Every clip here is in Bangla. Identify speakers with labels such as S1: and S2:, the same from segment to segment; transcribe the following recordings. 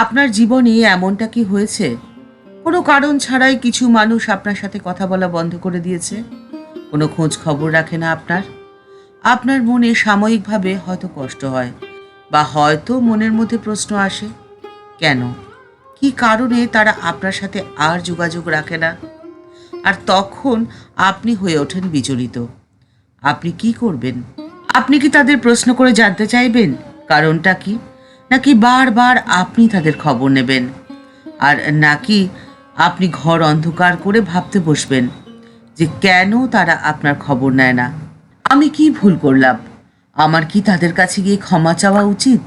S1: আপনার জীবনে এমনটা কি হয়েছে কোনো কারণ ছাড়াই কিছু মানুষ আপনার সাথে কথা বলা বন্ধ করে দিয়েছে? কোনো খোঁজ খবর রাখে না আপনার? আপনার মনে সাময়িকভাবে হয়তো কষ্ট হয়, বা হয়তো মনের মধ্যে প্রশ্ন আসে, কেন, কি কারণে তারা আপনার সাথে আর যোগাযোগ রাখে না? আর তখন আপনি হয়ে ওঠেন বিচলিত। আপনি কি করবেন? আপনি কি তাদের প্রশ্ন করে জানতে চাইবেন কারণটা কি? নাকি বারবার আপনি তাদের খবর নেবেন? আর নাকি আপনি ঘর অন্ধকার করে ভাবতে বসবেন যে কেন তারা আপনার খবর নেয় না? আমি কি ভুল করলাম? আমার কি তাদের কাছে গিয়ে ক্ষমা চাওয়া উচিত?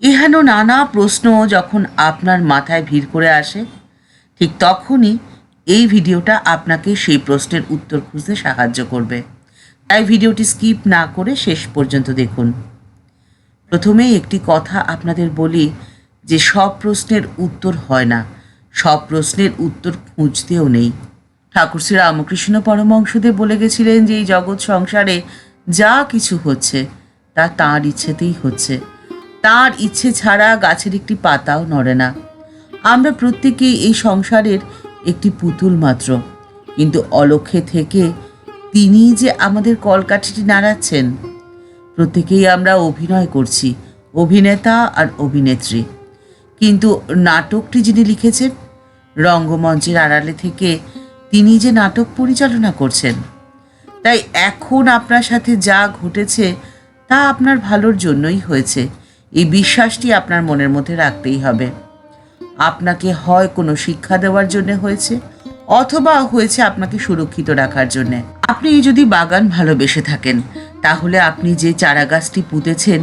S1: এহেন নানা প্রশ্ন যখন আপনার মাথায় ভিড় করে আসে, ঠিক তখনই এই ভিডিওটা আপনাকে সেই প্রশ্নের উত্তর খুঁজতে সাহায্য করবে। তাই ভিডিওটি স্কিপ না করে শেষ পর্যন্ত দেখুন। প্রথমেই একটি কথা আপনাদের বলি যে সব প্রশ্নের উত্তর হয় না, সব প্রশ্নের উত্তর খুঁজতেও নেই। ঠাকুর শ্রী রামকৃষ্ণ পরমহংসদেব বলে গেছিলেন যে এই জগৎ সংসারে যা কিছু হচ্ছে তা তাঁর ইচ্ছেতেই হচ্ছে। তাঁর ইচ্ছে ছাড়া গাছের একটি পাতাও নড়ে না। আমরা প্রত্যেকেই এই সংসারের একটি পুতুল মাত্র, কিন্তু অলক্ষ্যে থেকে তিনি যে আমাদের কলকাঠিটি নাড়াচ্ছেন। প্রত্যেকেই আমরা অভিনয় করছি, অভিনেতা আর অভিনেত্রী, কিন্তু নাটকটি যিনি লিখেছেন, রঙ্গমঞ্চের আড়ালে থেকে তিনি যে নাটক পরিচালনা করছেন। তাই এখন আপনার সাথে যা ঘটেছে তা আপনার ভালোর জন্যই হয়েছে, এই বিশ্বাসটি আপনার মনের মধ্যে রাখতেই হবে। আপনাকে হয় কোনো শিক্ষা দেওয়ার জন্য হয়েছে, অথবা হয়েছে আপনাকে সুরক্ষিত রাখার জন্যে। আপনি যদি বাগান ভালোবেসে থাকেন, তাহলে আপনি যে চারা গাছটি পুঁতেছেন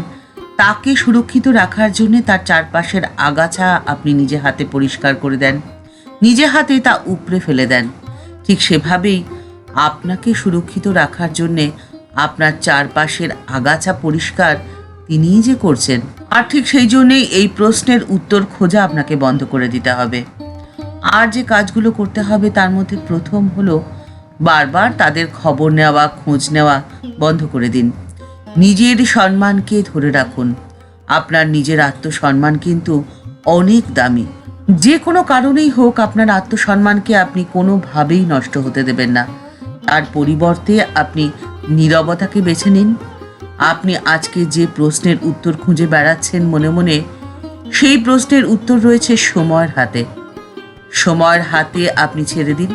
S1: তাকে সুরক্ষিত রাখার জন্য তার চারপাশের আগাছা আপনি নিজে হাতে পরিষ্কার করে দেন, নিজে হাতে তা উপড়ে ফেলে দেন। ঠিক সেভাবেই আপনাকে সুরক্ষিত রাখার জন্যে আপনার চারপাশের আগাছা পরিষ্কার তিনিই যে করছেন। আর ঠিক সেই জন্যেই এই প্রশ্নের উত্তর খোঁজা আপনাকে বন্ধ করে দিতে হবে। আর যে কাজগুলো করতে হবে তার মধ্যে প্রথম হলো বারবার তাদের খবর নেওয়া, খোঁজ নেওয়া বন্ধ করে দিন। নিজের সম্মানকে ধরে রাখুন। আপনার নিজের আত্মসম্মান কিন্তু অনেক দামি। যে কোনো কারণেই হোক আপনার আত্মসম্মানকে আপনি কোনোভাবেই নষ্ট হতে দেবেন না। তার পরিবর্তে আপনি নীরবতাকে বেছে নিন। আপনি আজকে যে প্রশ্নের উত্তর খুঁজে বেড়াচ্ছেন মনে মনে, সেই প্রশ্নের উত্তর রয়েছে সময়ের হাতে। সময়ের হাতে আপনি ছেড়ে দিন,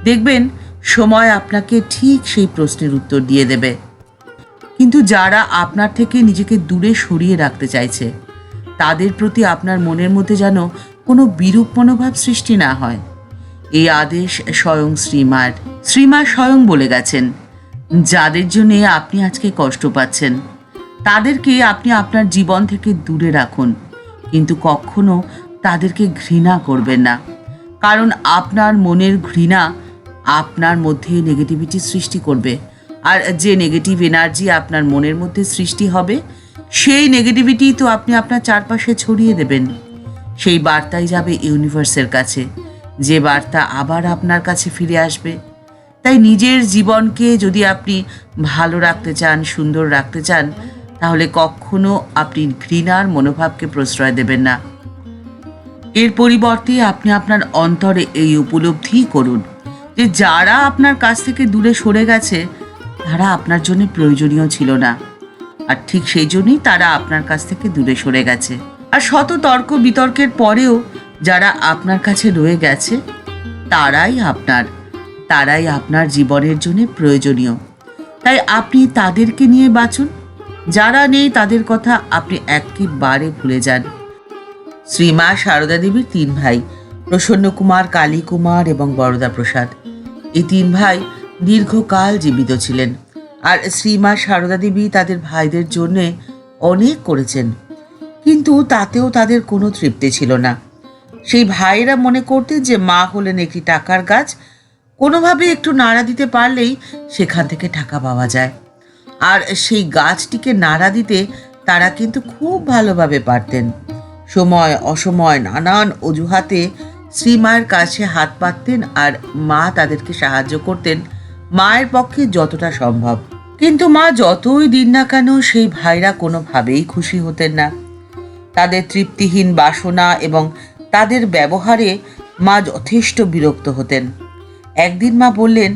S1: দেখবেন সময় আপনাকে ঠিক সেই প্রশ্নের উত্তর দিয়ে দেবে। কিন্তু যারা আপনার থেকে নিজেকে দূরে সরিয়ে রাখতে চাইছে, তাদের প্রতি আপনার মনের মধ্যে যেন কোনো বিরূপ মনোভাব সৃষ্টি না হয়, এই আদেশ স্বয়ং শ্রীমা স্বয়ং বলে গেছেন, যাদের জন্যে আপনি আজকে কষ্ট পাচ্ছেন তাদেরকে আপনি আপনার জীবন থেকে দূরে রাখুন, কিন্তু কখনো তাদেরকে ঘৃণা করবেন না। কারণ আপনার মনের ঘৃণা আপনার মধ্যে নেগেটিভিটি সৃষ্টি করবে, আর যে নেগেটিভ এনার্জি আপনার মনের মধ্যে সৃষ্টি হবে, সেই নেগেটিভিটি তো আপনি আপনার চারপাশে ছড়িয়ে দেবেন। সেই বার্তাই যাবে ইউনিভার্সের কাছে, যে বার্তা আবার আপনার কাছে ফিরে আসবে। তাই নিজের জীবনকে যদি আপনি ভালো রাখতে চান, সুন্দর রাখতে চান, তাহলে কখনো আপনি ঘৃণার মনোভাবকে প্রশ্রয় দেবেন না। এর পরিবর্তে আপনি আপনার অন্তরে এই উপলব্ধি করুন যে যারা আপনার কাছ থেকে দূরে সরে গেছে তারা আপনার জন্য প্রয়োজনীয় ছিল না, আর ঠিক সেই জন্যই তারা আপনার কাছ থেকে দূরে সরে গেছে। আর শত তর্ক বিতর্কের পরেও যারা আপনার কাছে রয়ে গেছে তারাই আপনার জীবনের জন্য প্রয়োজনীয়। তাই আপনি তাদেরকে নিয়ে বাঁচুন, যারা নেই তাদের কথা আপনি একেবারে ভুলে যান। শ্রীমা সারদা দেবীর 3 ভাই, প্রসন্ন কুমার, কালী কুমার এবং বরদা প্রসাদ। এই 3 ভাই দীর্ঘকাল জীবিত ছিলেন, আর শ্রীমা সারদা দেবী তাদের ভাইদের জন্য অনেক করেছেন, কিন্তু তাতেও তাদের কোনো তৃপ্তি ছিল না। সেই ভাইয়েরা মনে করতেন যে মা হলেন একটি টাকার গাছ, কোনোভাবে একটু নাড়া দিতে পারলেই সেখান থেকে টাকা পাওয়া যায়। আর সেই গাছটিকে নাড়া দিতে তারা কিন্তু খুব ভালোভাবে পারতেন। সময় অসময় নানান অজুহাতে শ্রীমায়ের কাছে হাত পাততেন, আর মা তাদেরকে সাহায্য করতেন মায়ের পক্ষে যতটা সম্ভব। কিন্তু মা যতই দিন না কেন সেই ভাইরা কোনোভাবেই খুশি হতেন না। তাদের তৃপ্তিহীন বাসনা এবং তাদের ব্যবহারে মা যথেষ্ট বিরক্ত হতেন। একদিন মা বললেন,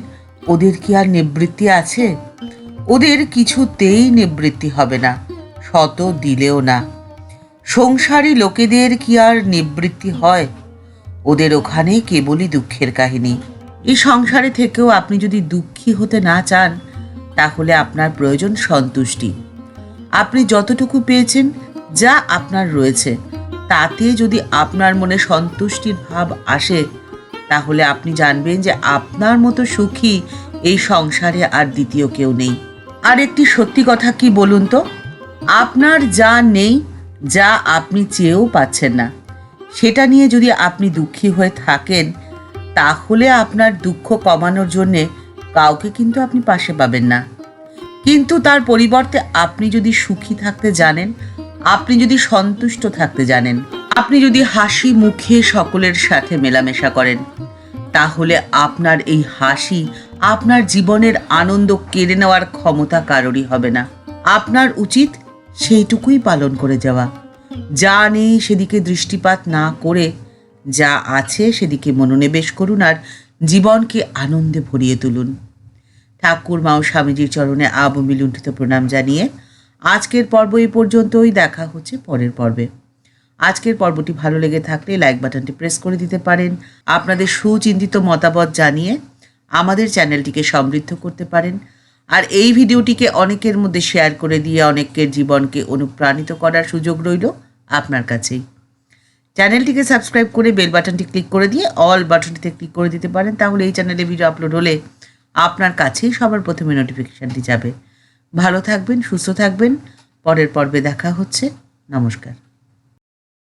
S1: ওদের কি আর নিবৃত্তি আছে? ওদের কিছুতেই নিবৃত্তি হবে না, শত দিলেও না। সংসারী লোকেদের কি আর নিবৃত্তি হয়? ওদের ওখানে কেবলই দুঃখের কাহিনী। এই সংসারে থেকেও আপনি যদি দুঃখী হতে না চান, তাহলে আপনার প্রয়োজন সন্তুষ্টি। আপনি যতটুকু পেয়েছেন, যা আপনার রয়েছে, তাতে যদি আপনার মনে সন্তুষ্টির ভাব আসে, তাহলে আপনি জানবেন যে আপনার মতো সুখী এই সংসারে আর দ্বিতীয় কেউ নেই। আর একটি সত্যি কথা কি বলুন তো, আপনার যা নেই, যা আপনি চেয়েও পাচ্ছেন না, সেটা নিয়ে যদি আপনি দুঃখী হয়ে থাকেন, তাহলে আপনার দুঃখ কমানোর জন্যে কাউকে কিন্তু আপনি পাশে পাবেন না। কিন্তু তার পরিবর্তে আপনি যদি সুখী থাকতে জানেন, আপনি যদি সন্তুষ্ট থাকতে জানেন, আপনি যদি হাসি মুখে সকলের সাথে মেলামেশা করেন, তাহলে আপনার এই হাসি আপনার জীবনের আনন্দ কেড়ে নেওয়ার ক্ষমতা কারোরই হবে না। আপনার উচিত সেইটুকুই পালন করে যাওয়া। যা নেই সেদিকে দৃষ্টিপাত না করে যা আছে সেদিকে মনোনিবেশ করুন আর জীবনকে আনন্দে ভরিয়ে তুলুন। ঠাকুরমা ও স্বামীজির চরণে আবমিলুণ্ঠিত প্রণাম জানিয়ে আজকের পর্ব এই পর্যন্তই। দেখা হচ্ছে পরের পর্বে। আজকের পর্বটি ভালো লেগে থাকলে লাইক বাটনটি প্রেস করে দিতে পারেন। আপনাদের সুচিন্তিত মতামত জানিয়ে আমাদের চ্যানেলটিকে সমৃদ্ধ করতে পারেন। আর এই ভিডিওটিকে অনেকের মধ্যে শেয়ার করে দিয়ে অনেকের জীবনকে অনুপ্রাণিত করার সুযোগ রইল আপনার কাছেই। চ্যানেলটিকে সাবস্ক্রাইব করে বেল বাটনটি ক্লিক করে দিয়ে অল বাটনটিতে ক্লিক করে দিতে পারেন। তাহলে এই চ্যানেলে ভিডিও আপলোড হলে আপনার কাছেই সবার প্রথমে নোটিফিকেশানটি যাবে। ভালো থাকবেন, সুস্থ থাকবেন। পরের পর্বে দেখা হচ্ছে। নমস্কার।